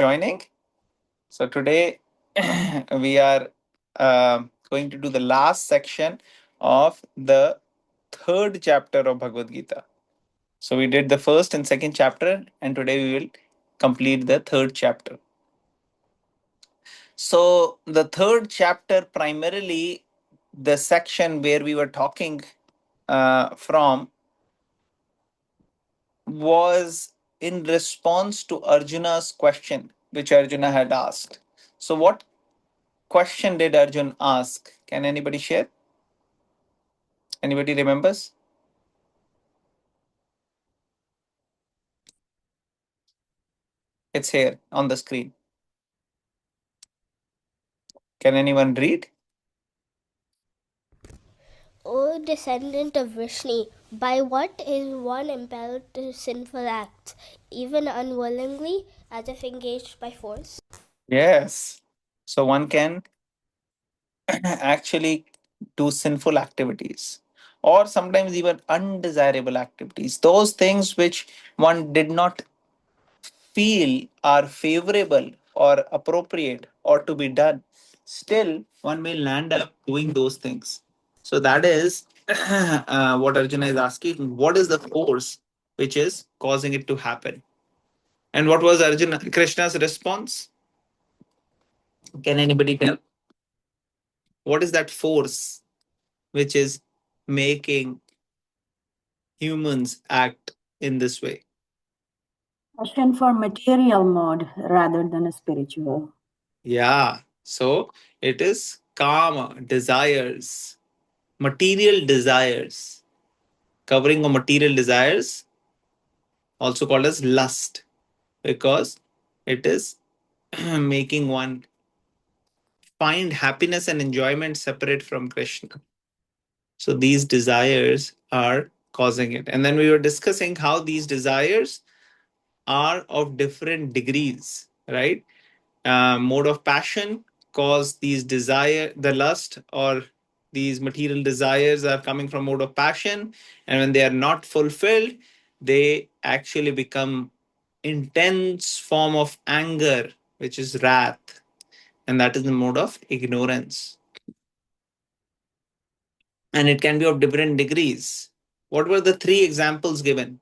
joining. So today we are going to do the last section of the third chapter of Bhagavad Gita. So we did the first and second chapter, and today we will complete the third chapter. So the third chapter, primarily the section where we were talking from, was in response to Arjuna's question, which Arjuna had asked. So, what question did Arjun ask? Can anybody share? Anybody remembers? It's here on the screen. Can anyone read? O descendant of Vishnu, by what is one impelled to sinful acts, even unwillingly, as if engaged by force? Yes. So, one can actually do sinful activities or sometimes even undesirable activities, those things which one did not feel are favorable or appropriate or to be done, still one may land up doing those things. So that is what Arjuna is asking. What is the force which is causing it to happen? And what was Arjuna Krishna's response? Can anybody tell? What is that force which is making humans act in this way? Passion for material mode rather than a spiritual. Yeah. So it is karma, desires, material desires, covering of material desires, also called as lust, because it is making one find happiness and enjoyment separate from Krishna. So these desires are causing it. And then we were discussing how these desires are of different degrees, right? Mode of passion cause these desire, the lust or these material desires are coming from mode of passion, and when they are not fulfilled, they actually become intense form of anger, which is wrath, and that is the mode of ignorance. And it can be of different degrees. What were the three examples given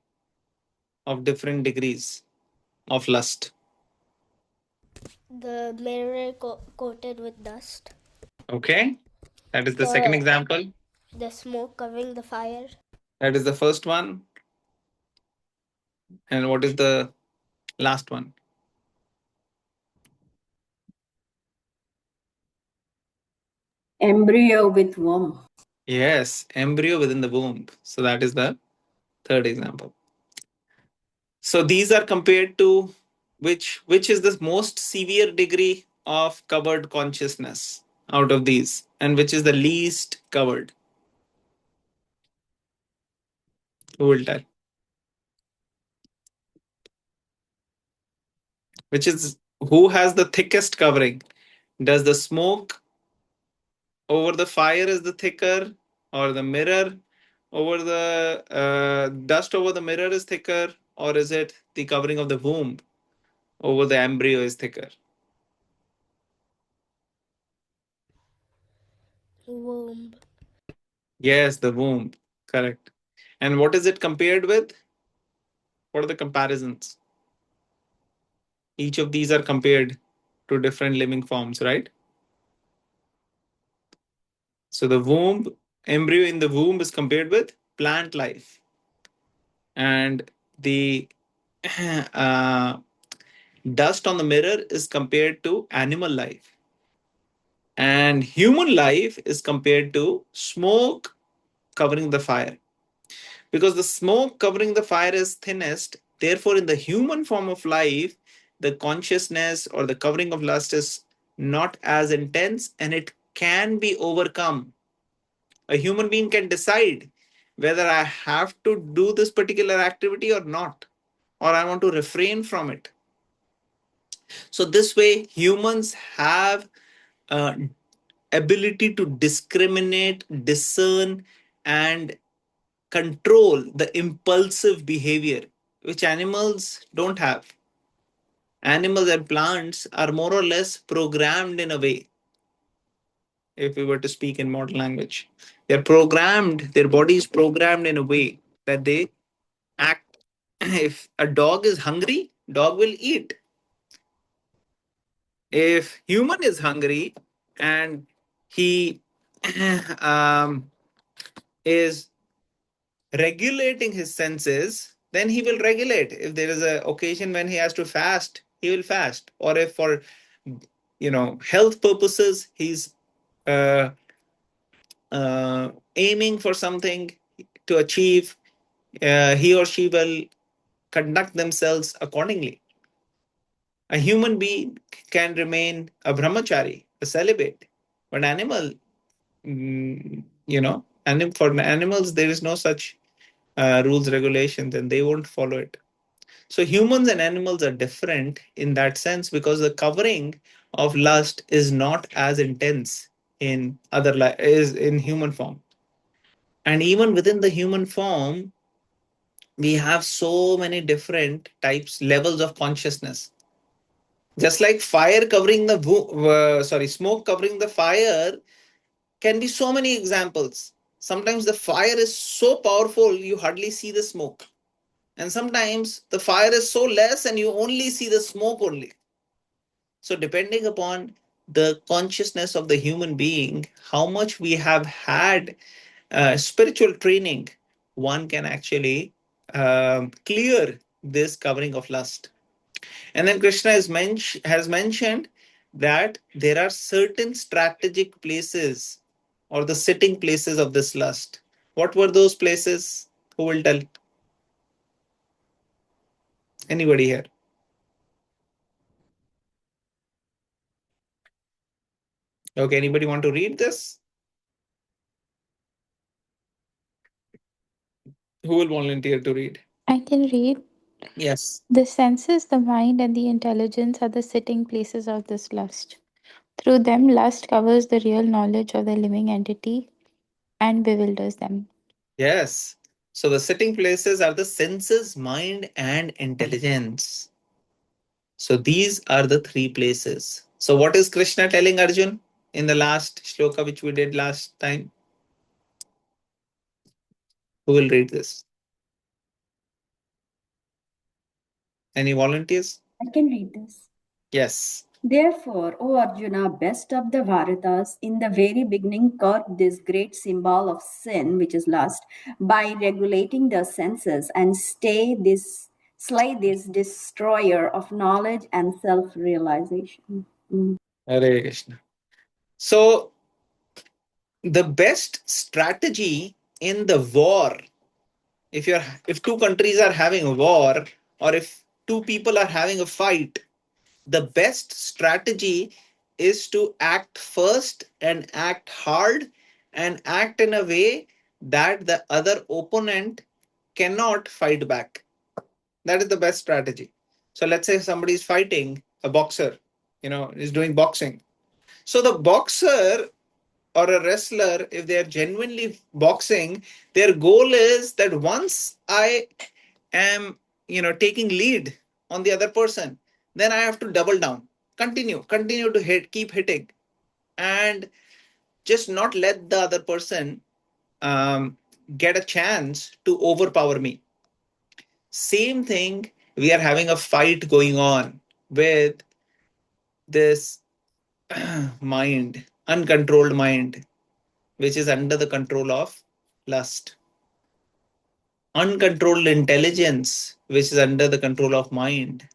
of different degrees of lust? The mirror coated with dust. Okay, that is the second example. The smoke covering the fire. That is the first one. And what is the last one? Embryo with womb. Yes, embryo within the womb. So that is the third example. So these are compared to which is the most severe degree of covered consciousness out of these, and which is the least covered? Who will tell? Which is who has the thickest covering? Does the smoke over the fire is the thicker, or the mirror over the dust over the mirror is thicker, or is it the covering of the womb over the embryo is thicker? Womb. Yes, the womb. Correct. And what is it compared with? What are the comparisons? Each of these are compared to different living forms, right? So the womb, embryo in the womb is compared with plant life. And the uh, dust on the mirror is compared to animal life. And human life is compared to smoke covering the fire. Because the smoke covering the fire is thinnest, therefore, in the human form of life, the consciousness or the covering of lust is not as intense and it can be overcome. A human being can decide whether I have to do this particular activity or not, or I want to refrain from it. So, this way, humans have ability to discriminate, discern, and control the impulsive behavior, which animals don't have. Animals and plants are more or less programmed in a way, if we were to speak in modern language. They're programmed, their body is programmed in a way that they act. If a dog is hungry, dog will eat. If human is hungry and he um, is regulating his senses, then he will regulate. If there is a occasion when he has to fast, he will fast. Or if for health purposes he's uh, aiming for something to achieve, he or she will conduct themselves accordingly. A human being can remain a brahmachari, a celibate, but animal, and for animals there is no such rules, regulations, and they won't follow it. So humans and animals are different in that sense because the covering of lust is not as intense in is in human form. And even within the human form, we have so many different types, levels of consciousness. Just like fire covering the smoke covering the fire can be so many examples. Sometimes the fire is so powerful you hardly see the smoke, and sometimes the fire is so less and you only see the smoke only. So depending upon the consciousness of the human being, how much we have had spiritual training, one can actually clear this covering of lust. And then Krishna has mentioned that there are certain strategic places or the sitting places of this lust. What were those places? Who will tell? Anybody here? Okay, anybody want to read this? Who will volunteer to read? I can read. Yes. The senses, the mind, and the intelligence are the sitting places of this lust. Through them, lust covers the real knowledge of the living entity and bewilders them. Yes. So the sitting places are the senses, mind, and intelligence. So these are the three places. So what is Krishna telling Arjun in the last shloka which we did last time? Who will read this? Any volunteers? I can read this. Yes. Therefore, O Arjuna, best of the Bharatas, in the very beginning caught this great symbol of sin, which is lust, by regulating the senses and slay this destroyer of knowledge and self-realization. Hare Krishna. So the best strategy in the war, if two countries are having a war, or if two people are having a fight, the best strategy is to act first and act hard and act in a way that the other opponent cannot fight back. That is the best strategy. So let's say somebody is fighting, a boxer, is doing boxing. So the boxer or a wrestler, if they are genuinely boxing, their goal is that once I am, taking lead on the other person, then I have to double down, continue to hit, keep hitting, and just not let the other person um, get a chance to overpower me. Same thing, we are having a fight going on with this mind, uncontrolled mind, which is under the control of lust, uncontrolled intelligence, which is under the control of mind.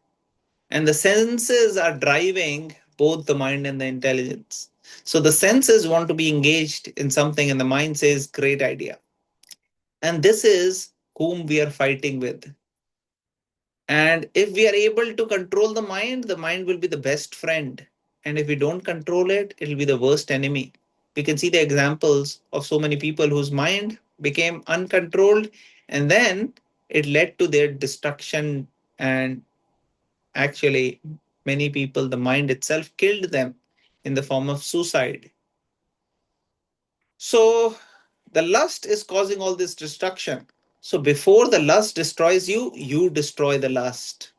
And the senses are driving both the mind and the intelligence. So the senses want to be engaged in something, and the mind says, great idea. And this is whom we are fighting with. And if we are able to control the mind will be the best friend. And if we don't control it, it'll be the worst enemy. We can see the examples of so many people whose mind became uncontrolled, and then it led to their destruction. And actually, many people, the mind itself killed them in the form of suicide. So the lust is causing all this destruction. So before the lust destroys you, you destroy the lust.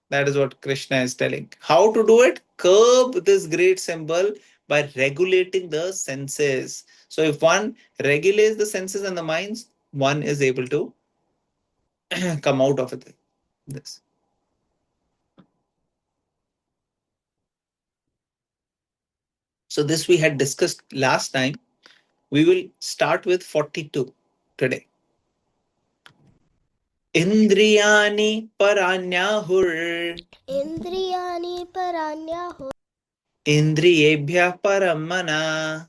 That is what Krishna is telling. How to do it? Curb this great symbol by regulating the senses. So if one regulates the senses and the minds, one is able to come out of it. This. So this we had discussed last time. We will start with 42 today. Indriyani paranyahur. Indriyani paranyahu. Indriyebhya paramana.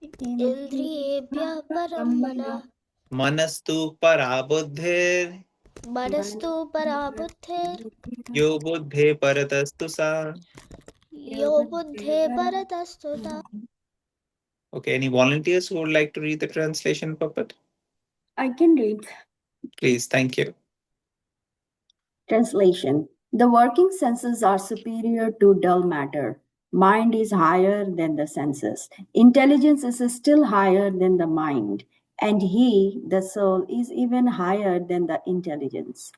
Indriyebhyah param mana. Manastu parabuddhir. Manastu parabuddhir. Yo buddhe paratastu sa. Yo buddhe paratastuta. Okay, any volunteers who would like to read the translation, Puppet? I can read. Please, thank you. Translation. The working senses are superior to dull matter. Mind is higher than the senses. Intelligence is still higher than the mind. And he, the soul, is even higher than the intelligence.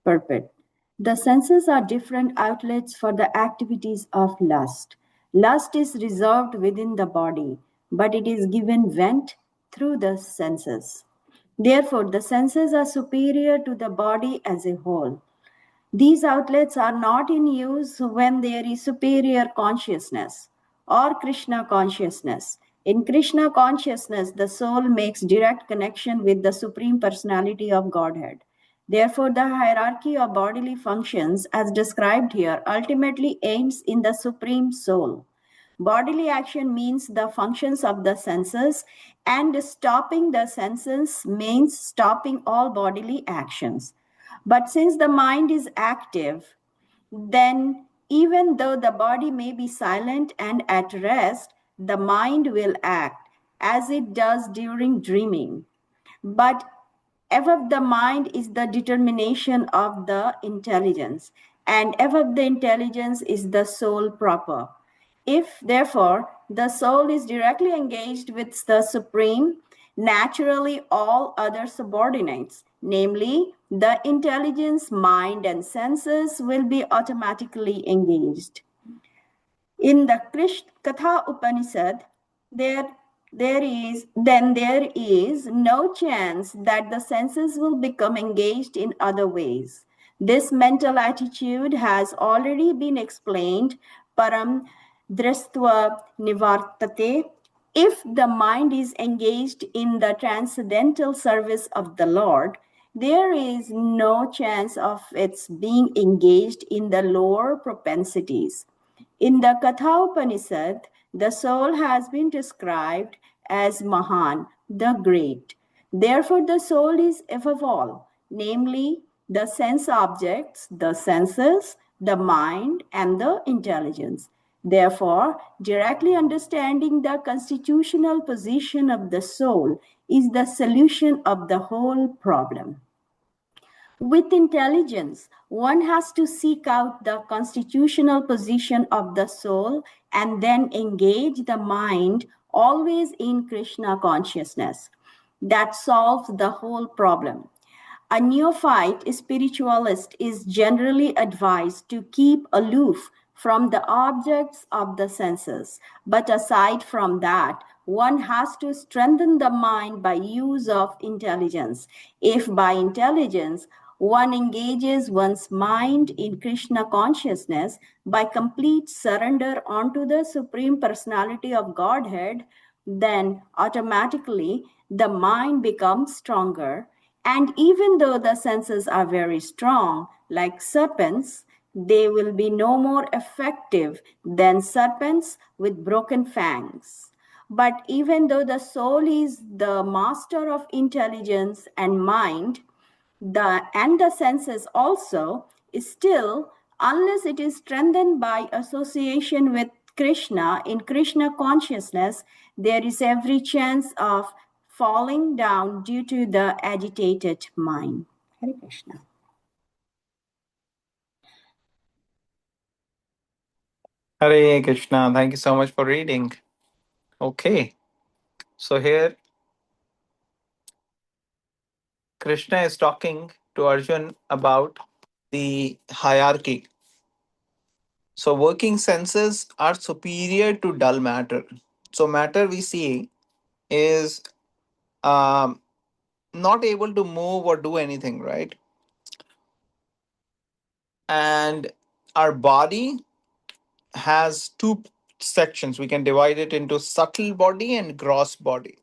Purport. The senses are different outlets for the activities of lust. Lust is reserved within the body, but it is given vent through the senses. Therefore, the senses are superior to the body as a whole. These outlets are not in use when there is superior consciousness or Krishna consciousness. In Krishna consciousness, the soul makes direct connection with the Supreme Personality of Godhead. Therefore, the hierarchy of bodily functions, as described here, ultimately aims in the Supreme Soul. Bodily action means the functions of the senses, and stopping the senses means stopping all bodily actions. But since the mind is active, then even though the body may be silent and at rest, the mind will act as it does during dreaming. But above the mind is the determination of the intelligence, and above the intelligence is the soul proper. If, therefore, the soul is directly engaged with the Supreme, naturally all other subordinates, namely the intelligence, mind, and senses, will be automatically engaged. In the Katha Upanishad, there is no chance that the senses will become engaged in other ways. This mental attitude has already been explained. Param dristva nivartate. If the mind is engaged in the transcendental service of the Lord, there is no chance of its being engaged in the lower propensities. In the Katha Upanishad, the soul has been described as Mahan, the great. Therefore, the soul is above all, namely the sense objects, the senses, the mind, and the intelligence. Therefore, directly understanding the constitutional position of the soul is the solution of the whole problem. With intelligence, one has to seek out the constitutional position of the soul and then engage the mind always in Krishna consciousness. That solves the whole problem. A neophyte spiritualist is generally advised to keep aloof from the objects of the senses. But aside from that, one has to strengthen the mind by use of intelligence. If by intelligence one engages one's mind in Krishna consciousness by complete surrender onto the Supreme Personality of Godhead, then automatically the mind becomes stronger. And even though the senses are very strong, like serpents, they will be no more effective than serpents with broken fangs. But even though the soul is the master of intelligence and mind, the senses also, still, unless it is strengthened by association with Krishna in Krishna consciousness, there is every chance of falling down due to the agitated mind. Hare Krishna. Hare Krishna. Thank you so much for reading. Okay. So here Krishna is talking to Arjun about the hierarchy. So working senses are superior to dull matter. So matter we see is um, not able to move or do anything, right? And our body has two sections. We can divide it into subtle body and gross body.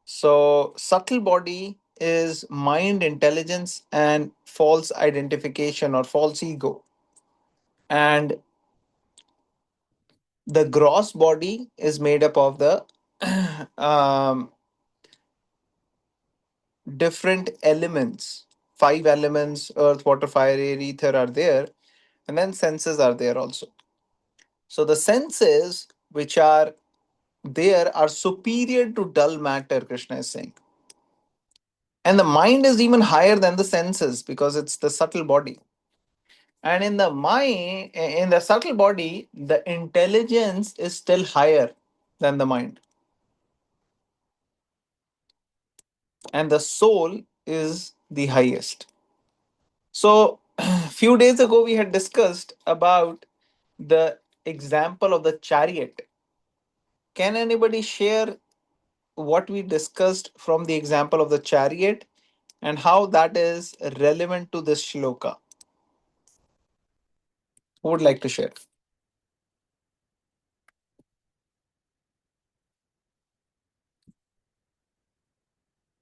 So subtle body is mind, intelligence, and false identification or false ego. And the gross body is made up of the um, different elements. Five elements: earth, water, fire, air, ether are there, and then senses are there also. So the senses which are there are superior to dull matter, Krishna is saying. And the mind is even higher than the senses because it's the subtle body. And in the mind, in the subtle body, the intelligence is still higher than the mind. And the soul is the highest. So, a few days ago, we had discussed about the example of the chariot. Can anybody share what we discussed from the example of the chariot and how that is relevant to this shloka? Who would like to share?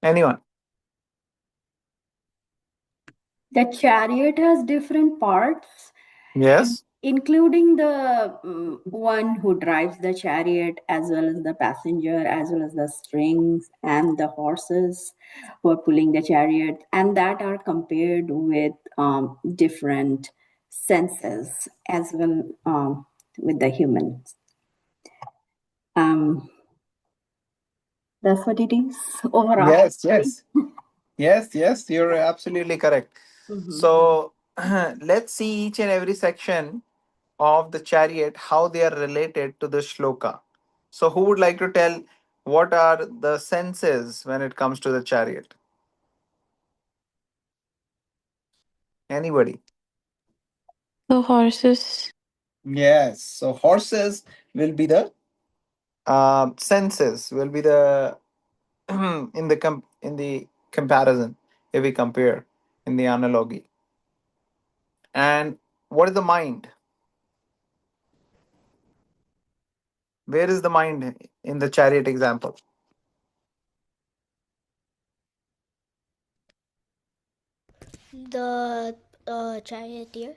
Anyone? The chariot has different parts, Yes. including the one who drives the chariot, as well as the passenger, as well as the strings and the horses who are pulling the chariot, and that are compared with different senses as well with the humans. Um, that's what it is overall. Yes, yes. Yes, yes, you're absolutely correct. Mhm. So let's see each and every section of the chariot, how they are related to the shloka. So, who would like to tell what are the senses when it comes to the chariot? Anybody? The horses. Yes. So, horses will be the senses, will be the in the comparison if we compare in the analogy. And what is the mind? Where is the mind in the chariot example? The charioteer.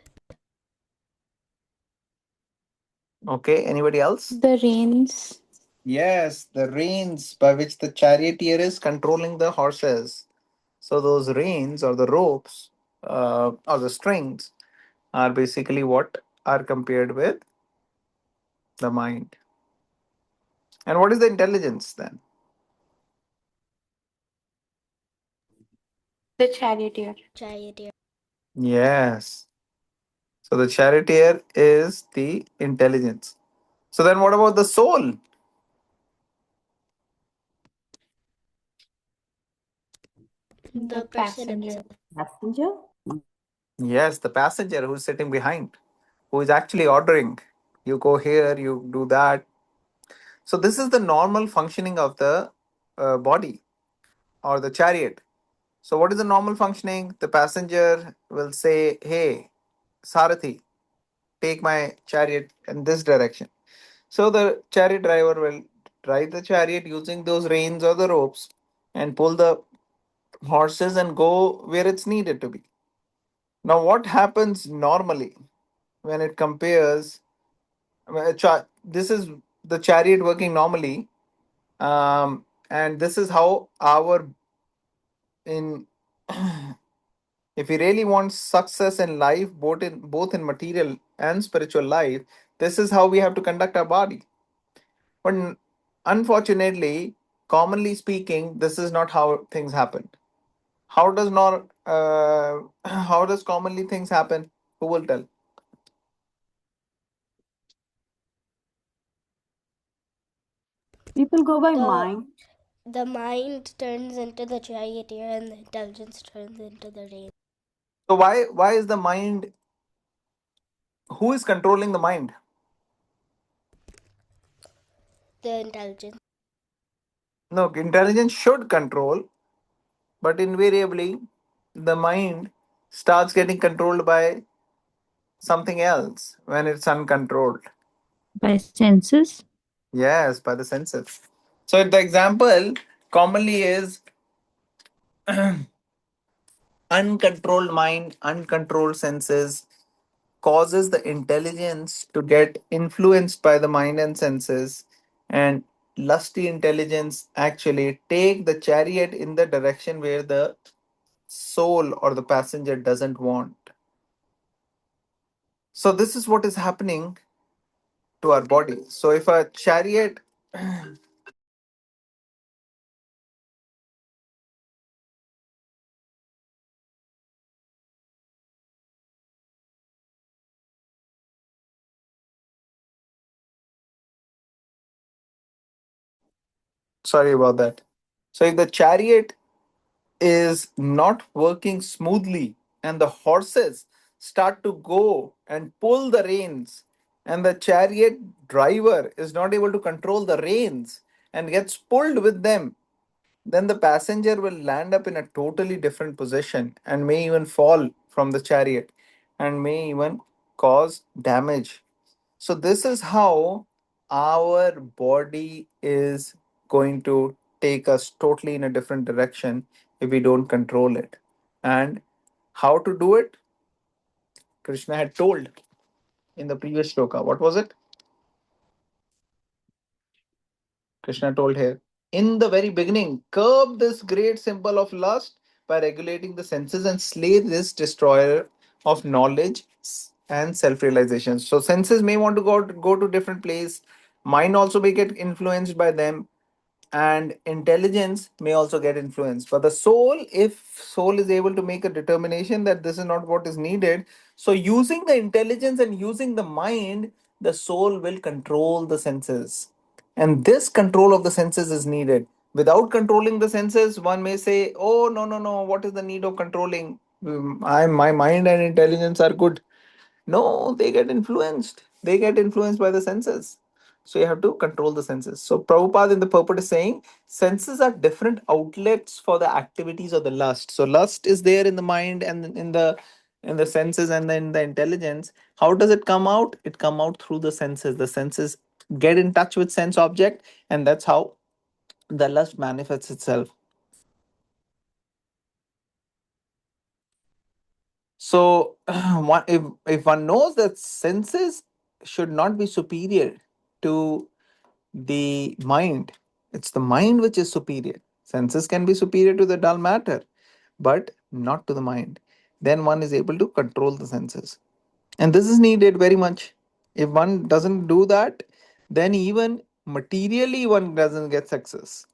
Okay, anybody else? The reins. Yes, the reins by which the charioteer is controlling the horses. So those reins or the ropes or the strings are basically what are compared with the mind. And what is the intelligence then? The charioteer. Charioteer. Yes. So the charioteer is the intelligence. So then what about the soul? The The person passenger. himself. Passenger? Yes, the passenger who's sitting behind, who is actually ordering. You go here, you do that. So this is the normal functioning of the body or the chariot. So what is the normal functioning? The passenger will say, "Hey, Sarathi, take my chariot in this direction." So the chariot driver will drive the chariot using those reins or the ropes and pull the horses and go where it's needed to be. Now, what happens normally when it compares? This is the chariot working normally, and this is how our in if we really want success in life, both in material and spiritual life, this is how we have to conduct our body. But unfortunately, commonly speaking, this is not how things happen. How does not how does commonly things happen? Who will tell? People go by The mind. the mind turns into the charioteer and the intelligence turns into the rein. So why is the mind, who is controlling the mind? The intelligence. No, intelligence should control, but invariably the mind starts getting controlled by something else when it's uncontrolled. By senses. Yes, by the senses. So the example commonly is uncontrolled mind, uncontrolled senses causes the intelligence to get influenced by the mind and senses, and lusty intelligence actually take the chariot in the direction where the soul or the passenger doesn't want. So this is what is happening to our body. So if a chariot, sorry about that. So if the chariot is not working smoothly and the horses start to go and pull the reins, and the chariot driver is not able to control the reins and gets pulled with them, then the passenger will land up in a totally different position and may even fall from the chariot and may even cause damage. So, this is how our body is going to take us totally in a different direction if we don't control it. And how to do it? Krishna had told in the previous shloka. What was it? Krishna told here, in the very beginning, curb this great symbol of lust by regulating the senses and slay this destroyer of knowledge and self-realization. So senses may want to go to different place, mind also may get influenced by them, and intelligence may also get influenced. But the soul, if soul is able to make a determination that this is not what is needed, so using the intelligence and using the mind, the soul will control the senses, and this control of the senses is needed. Without controlling the senses, one may say, oh, no, no, no, what is the need of controlling? My mind and intelligence are good. No, they get influenced. They get influenced by the senses. So you have to control the senses. So Prabhupada in the purport is saying senses are different outlets for the activities of the lust. So lust is there in the mind and in the senses and then the intelligence. How does it come out? It come out through the senses. The senses get in touch with sense object, and that's how the lust manifests itself. So, if one knows that senses should not be superior to the mind, it's the mind which is superior. Senses can be superior to the dull matter, but not to the mind. Then one is able to control the senses. And this is needed very much. If one doesn't do that, then even materially one doesn't get success.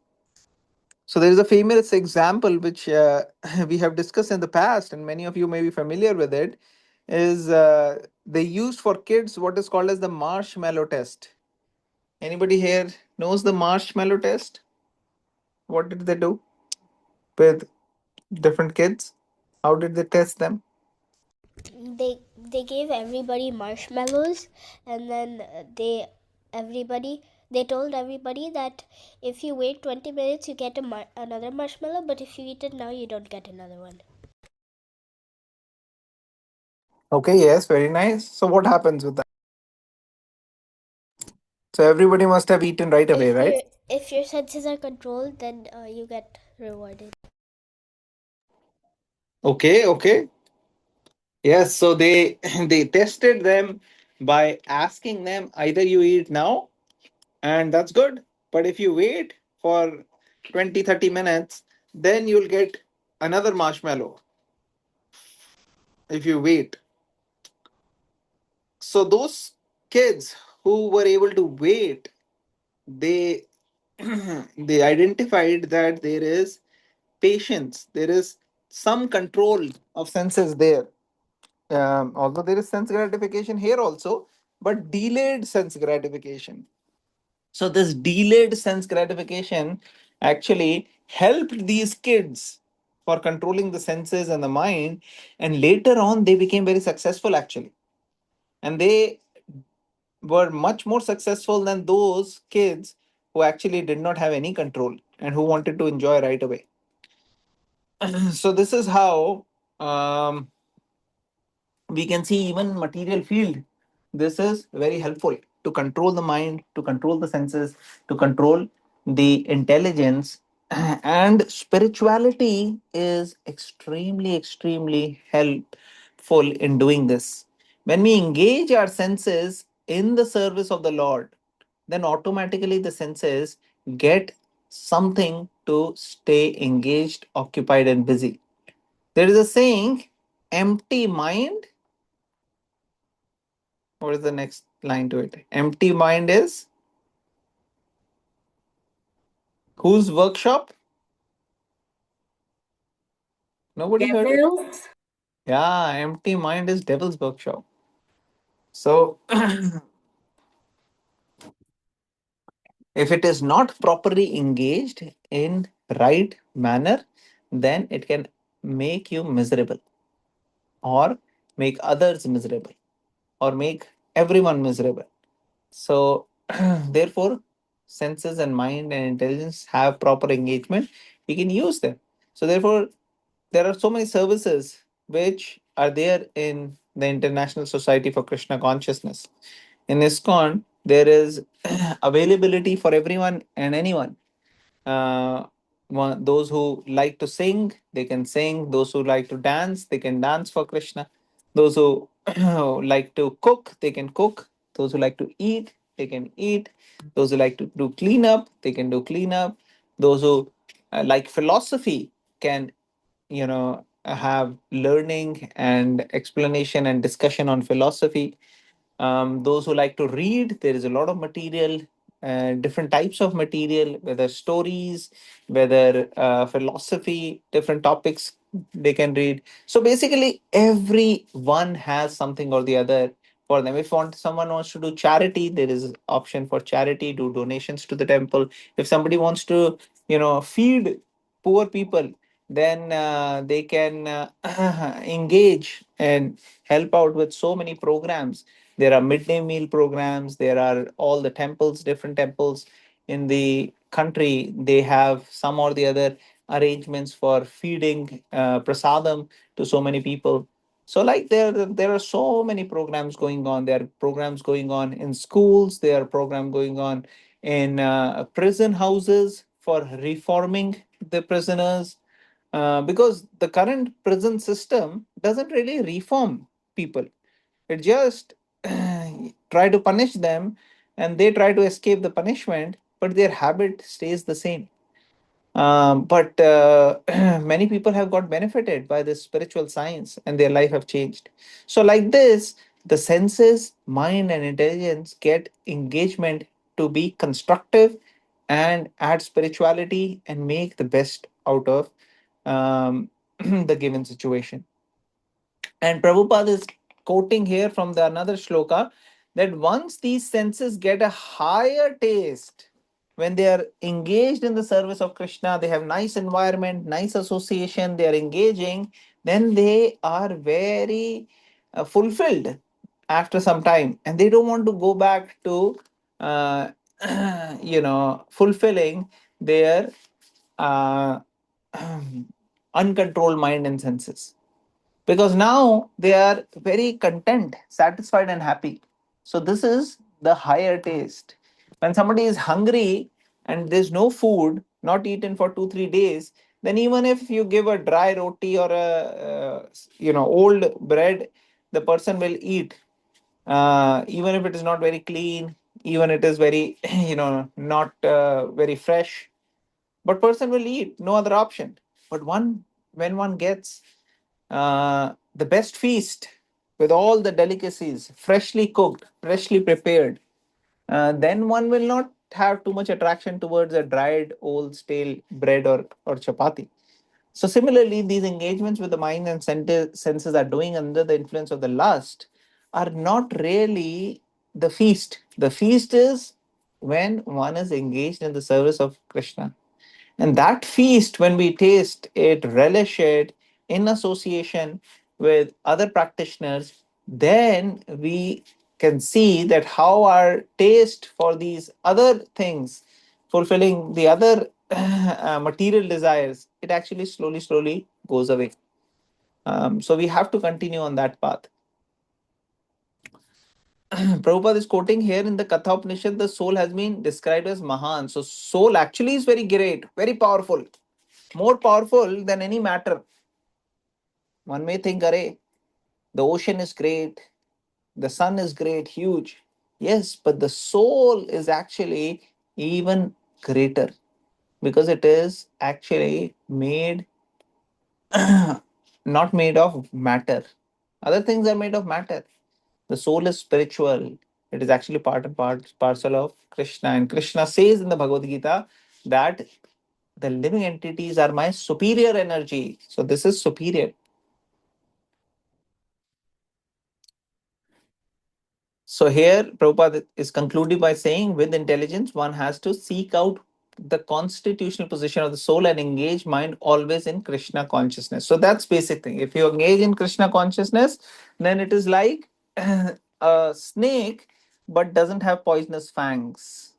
So there is a famous example which we have discussed in the past, and many of you may be familiar with it. Is they used for kids what is called as the marshmallow test. Anybody here knows the marshmallow test? What did they do with different kids? How did they test them? They gave everybody marshmallows, and then they told everybody that if you wait 20 minutes you get another marshmallow, but if you eat it now you don't get another one. Okay, yes, very nice. So what happens with that? So everybody must have eaten right away, If right? your senses are controlled, then you get rewarded. Okay, okay. Yes, so they they tested them by asking them either you eat now and that's good, but if you wait for 20-30 minutes, then you'll get another marshmallow if you wait. So those kids who were able to wait, they they identified that there is patience, there is some control of senses there. Although there is sense gratification here also, but delayed sense gratification. So this delayed sense gratification actually helped these kids for controlling the senses and the mind. And later on, they became very successful actually. And they were much more successful than those kids who actually did not have any control and who wanted to enjoy right away. So this is how um, we can see even material field. This is very helpful to control the mind, to control the senses, to control the intelligence. And spirituality is extremely helpful in doing this. When we engage our senses in the service of the Lord, then automatically the senses get something to stay engaged, occupied, and busy. There is a saying, empty mind. What is the next line to it? Empty mind is whose workshop? Nobody heard it? Devils. Yeah, empty mind is devil's workshop. So, if it is not properly engaged in right manner, then it can make you miserable, or make others miserable, or make everyone miserable. So, therefore, senses and mind and intelligence have proper engagement, we can use them. So, therefore, there are so many services which are there in the International Society for Krishna Consciousness. In ISKCON, there is availability for everyone and anyone. uh, those who like to sing, they can sing. Those who like to dance, they can dance for Krishna. Those who like to cook, they can cook. Those who like to eat, they can eat. Those who like to do cleanup, they can do cleanup. Those who like philosophy can, have learning and explanation and discussion on philosophy. Those who like to read, there is a lot of material, different types of material, whether stories, whether philosophy, different topics they can read. So basically, everyone has something or the other for them. If someone wants to do charity, there is option for charity, do donations to the temple. If somebody wants to, feed poor people, then they can engage and help out with so many programs. There are midday meal programs. There are all the temples, different temples in the country. They have some or the other arrangements for feeding prasadam to so many people. So, like, there are so many programs going on. There are programs going on in schools. There are programs going on in prison houses for reforming the prisoners, because the current prison system doesn't really reform people. It just try to punish them, and they try to escape the punishment, but their habit stays the same. But many people have got benefited by this spiritual science, and their life have changed. So, like this, the senses, mind, and intelligence get engagement to be constructive and add spirituality and make the best out of the given situation. And Prabhupada is quoting here from the another shloka that once these senses get a higher taste, when they are engaged in the service of Krishna, they have nice environment, nice association, they are engaging, then they are very fulfilled after some time, and they don't want to go back to, uh, fulfilling their uh, uncontrolled mind and senses, because now they are very content, satisfied, and happy. So, this is the higher taste. When somebody is hungry and there's no food, not eaten for 2 3 days, then even if you give a dry roti or a old bread, the person will eat, even if it is not very clean, even it is very not very fresh, but person will eat, no other option. But when one gets the best feast with all the delicacies, freshly cooked, freshly prepared, then one will not have too much attraction towards a dried, old, stale bread or chapati. So, similarly, these engagements with the mind and senses are doing under the influence of the lust are not really the feast. The feast is when one is engaged in the service of Krishna. And that feast, when we taste it, relish it in association with other practitioners, then we can see that how our taste for these other things, fulfilling the other material desires, it actually slowly goes away. So we have to continue on that path. Prabhupada is quoting here in the Katha Upanishad, the soul has been described as Mahan. So soul actually is very great, very powerful, more powerful than any matter. One may think, Array, the ocean is great, the sun is great, huge. Yes, but the soul is actually even greater because it is actually made, not made of matter. Other things are made of matter. The soul is spiritual. It is actually part and parcel of Krishna. And Krishna says in the Bhagavad Gita that the living entities are my superior energy. So this is superior. So here Prabhupada is concluding by saying with intelligence, one has to seek out the constitutional position of the soul and engage mind always in Krishna consciousness. So that's basic thing. If you engage in Krishna consciousness, then it is like a snake but doesn't have poisonous fangs.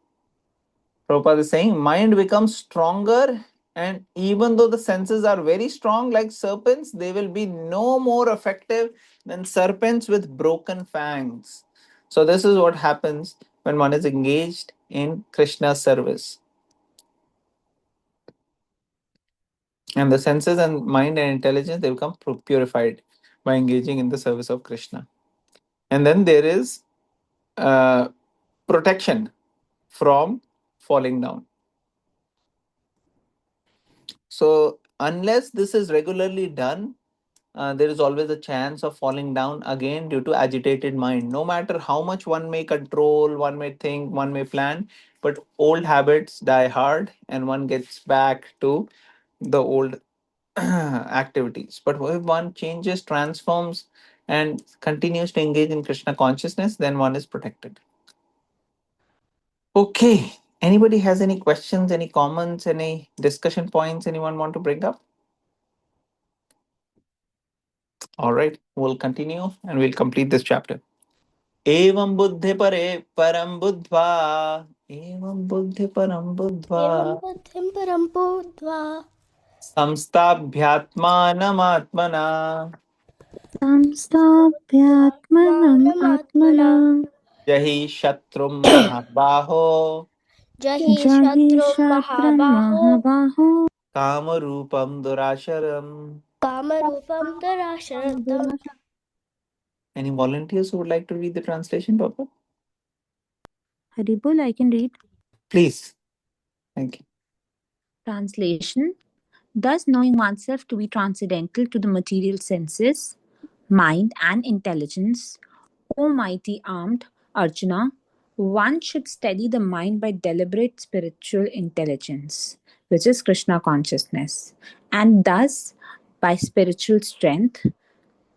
Prabhupada is saying mind becomes stronger, and even though the senses are very strong like serpents, they will be no more effective than serpents with broken fangs. So, this is what happens when one is engaged in Krishna's service. And the senses and mind and intelligence, they become purified by engaging in the service of Krishna. And then there is uh, protection from falling down. So, unless this is regularly done, there is always a chance of falling down again due to agitated mind. No matter how much one may control, one may think, one may plan, but old habits die hard and one gets back to the old activities. But if one changes, transforms, and continues to engage in Krishna consciousness, then one is protected. Okay. Anybody has any questions, any comments, any discussion points anyone want to bring up? All right, we'll continue and we'll complete this chapter. एवं बुद्धि परे परम बुद्ध्वा एवं बुद्धि परम बुद्ध्वा Evam buddhim param bodhva संस्थाभ्यात्मानमात्मना Samstapyatmanam atmanam atmana जहि शत्रुं महाबाहो jahi jahi shatrum shatran mahabaho mahabaho कामरूपं दुराशरम्. kamarupam darasharatam. Any volunteers who would like to read the translation, Papa? Haribol, I can read. Please. Thank you. Translation. Thus, knowing oneself to be transcendental to the material senses, mind, and intelligence, O mighty armed Arjuna, one should steady the mind by deliberate spiritual intelligence, which is Krishna consciousness, and thus, by spiritual strength,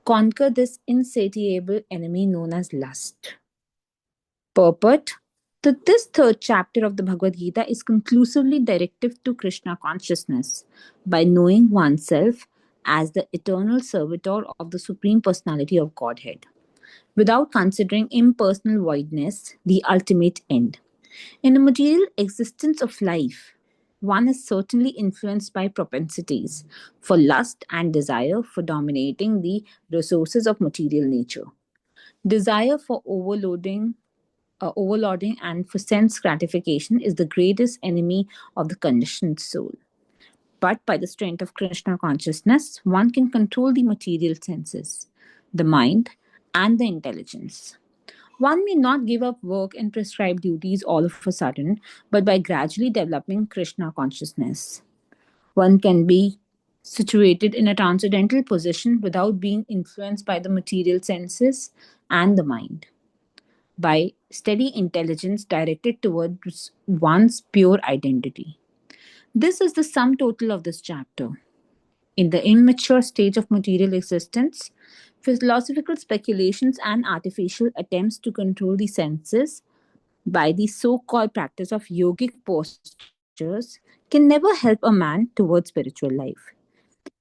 conquer this insatiable enemy known as lust. Purport. This third chapter of the Bhagavad Gita is conclusively directive to Krishna consciousness by knowing oneself as the eternal servitor of the Supreme Personality of Godhead, without considering impersonal voidness, the ultimate end. In the material existence of life, one is certainly influenced by propensities for lust and desire for dominating the resources of material nature. Desire for overloading and for sense gratification is the greatest enemy of the conditioned soul. But by the strength of Krishna consciousness, one can control the material senses, the mind, and the intelligence. One may not give up work and prescribed duties all of a sudden, but by gradually developing Krishna consciousness. One can be situated in a transcendental position without being influenced by the material senses and the mind by steady intelligence directed towards one's pure identity. This is the sum total of this chapter. In the immature stage of material existence, philosophical speculations and artificial attempts to control the senses by the so called practice of yogic postures lectures can never help a man towards spiritual life.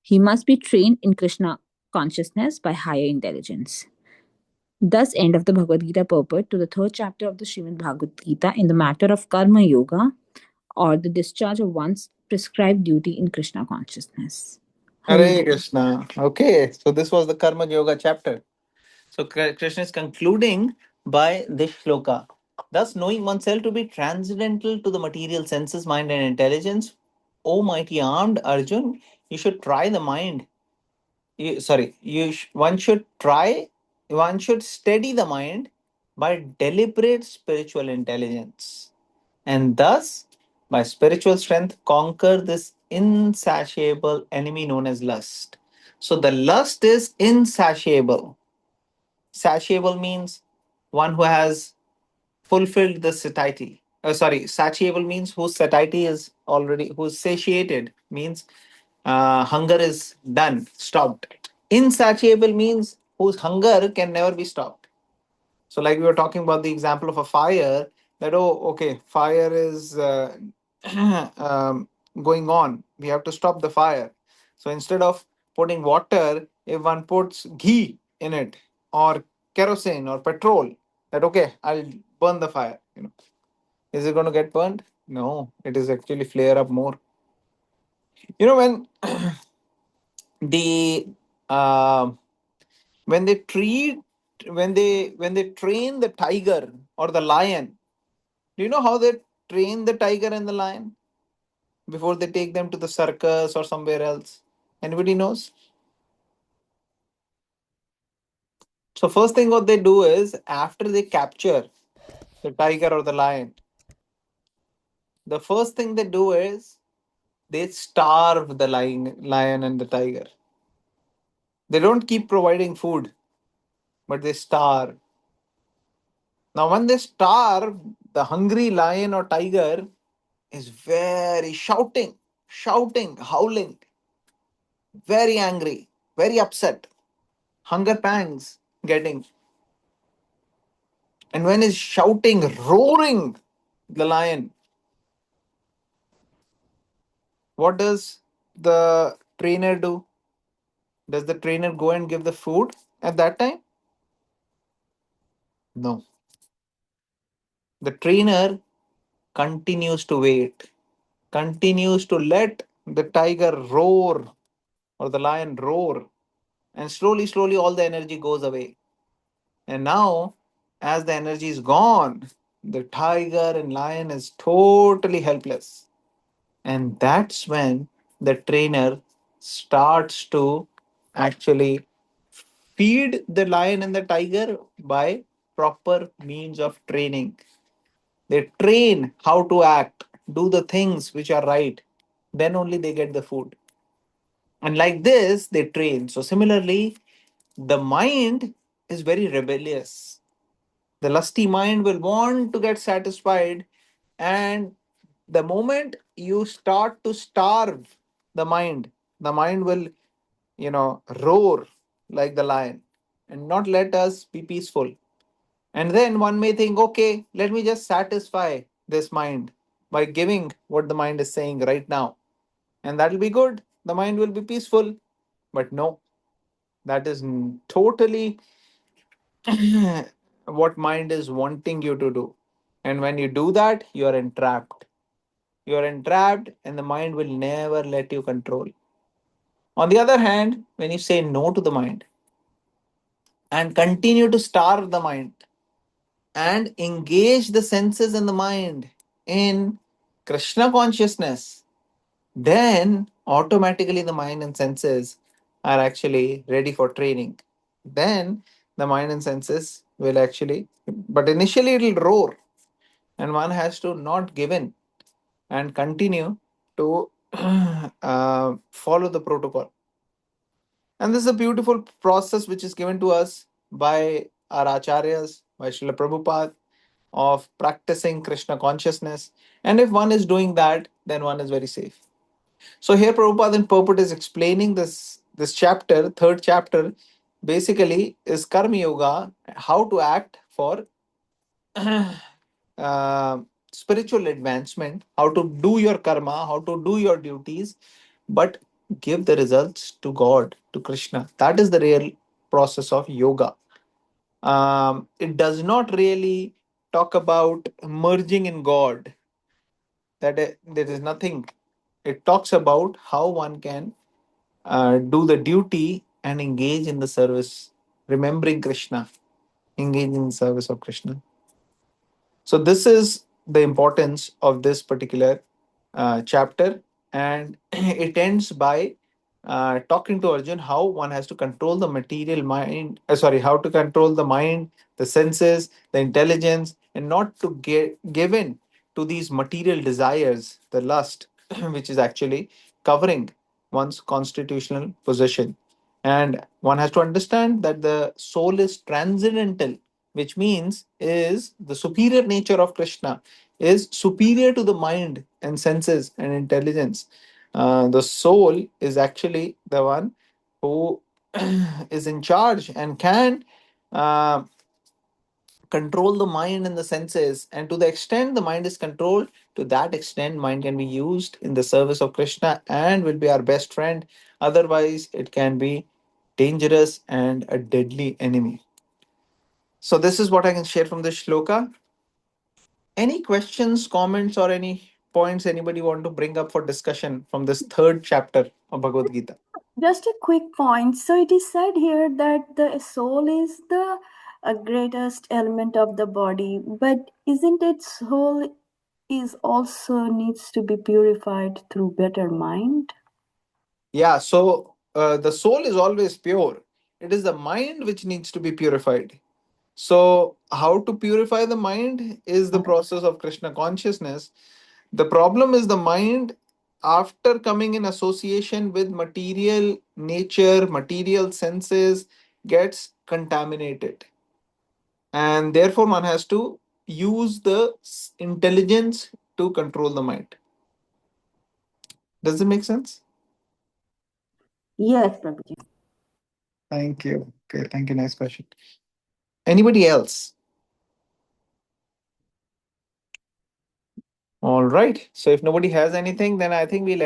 He must be trained in Krishna consciousness by higher intelligence. Thus, end of the Bhagavad Gita purport to the third chapter of the Srimad Bhagavad Gita in the matter of Karma Yoga, or the discharge of one's prescribed duty in Krishna consciousness. Hare Krishna. Okay, so this was the Karma Yoga chapter. So Krishna is concluding by this shloka. Thus, knowing oneself to be transcendental to the material senses, mind, and intelligence, O mighty armed Arjun, you should try the mind. One should steady the mind by deliberate spiritual intelligence, and thus, by spiritual strength, conquer this insatiable enemy known as lust. So, the lust is insatiable. Satiable means one who has fulfilled the satiety. Satiable means whose satiety is already, who's satiated, means hunger is done, stopped. Insatiable means whose hunger can never be stopped. So, like we were talking about the example of a fire, that, oh, okay, fire is um, going on. We have to stop the fire. So, instead of putting water, if one puts ghee in it, or kerosene or petrol, that, okay, I'll burn the fire. Is it going to get burned? No, it is actually flare up more. When the uh, when they treat when they train the tiger or the lion, do you know how they train the tiger and the lion before they take them to the circus or somewhere else? Anybody knows? So first thing what they do is, after they capture the tiger or the lion, the first thing they do is they starve the lion and the tiger. They don't keep providing food, but they starve. Now when they starve, the hungry lion or tiger is very shouting, howling, very angry, very upset, hunger pangs getting. And when he's shouting, roaring, the lion, what does the trainer do? Does the trainer go and give the food at that time? No. The trainer continues to wait, continues to let the tiger roar or the lion roar, and slowly, all the energy goes away. And now, as the energy is gone, the tiger and lion is totally helpless. And that's when the trainer starts to actually feed the lion and the tiger by proper means of training. They train how to act, do the things which are right. Then only they get the food. And like this, they train. So, similarly, the mind is very rebellious. The lusty mind will want to get satisfied, and the moment you start to starve the mind will, roar like the lion and not let us be peaceful. And then one may think, okay, let me just satisfy this mind by giving what the mind is saying right now, and that'll be good. The mind will be peaceful. But no, that is totally what mind is wanting you to do. And when you do that, you are entrapped. You are entrapped, and the mind will never let you control. On the other hand, when you say no to the mind and continue to starve the mind and engage the senses and the mind in Krishna consciousness, then automatically the mind and senses are actually ready for training. Then the mind and senses will actually, but initially it will roar, and one has to not give in and continue to follow the protocol. And this is a beautiful process which is given to us by our acharyas, by Srila Prabhupada, of practicing Krishna consciousness. And if one is doing that, then one is very safe. So here Prabhupada in purport is explaining this chapter, third chapter, basically is Karma Yoga, how to act for spiritual advancement, how to do your karma, how to do your duties, but give the results to God, to Krishna. That is the real process of yoga. It does not really talk about merging in God. There is nothing. It talks about how one can do the duty and engage in the service, remembering Krishna, engage in the service of Krishna. So this is the importance of this particular chapter, and it ends by talking to Arjun how one has to control the material mind. Sorry, how to control the mind, the senses, the intelligence, and not to get given to these material desires, the lust, which is actually covering one's constitutional position. And one has to understand that the soul is transcendental, which means is the superior nature of Krishna is superior to the mind and senses and intelligence. The soul is actually the one who is in charge and can uh, control the mind and the senses. And to the extent the mind is controlled, to that extent mind can be used in the service of Krishna and will be our best friend. Otherwise it can be dangerous and a deadly enemy. So this is what I can share from this shloka. Any questions, comments, or any points anybody want to bring up for discussion from this third chapter of Bhagavad Gita? Just a quick point. So it is said here that the soul is the greatest element of the body, but isn't it soul is also needs to be purified through better mind? Yeah, so the soul is always pure. It is the mind which needs to be purified. So, how to purify the mind is the process of Krishna consciousness. The problem is the mind, after coming in association with material nature, material senses, gets contaminated. And therefore, one has to use the intelligence to control the mind. Does it make sense? Yes, Prabhuji. Thank you. Okay, thank you. Nice question. Anybody else? All right. So if nobody has anything, then I think we'll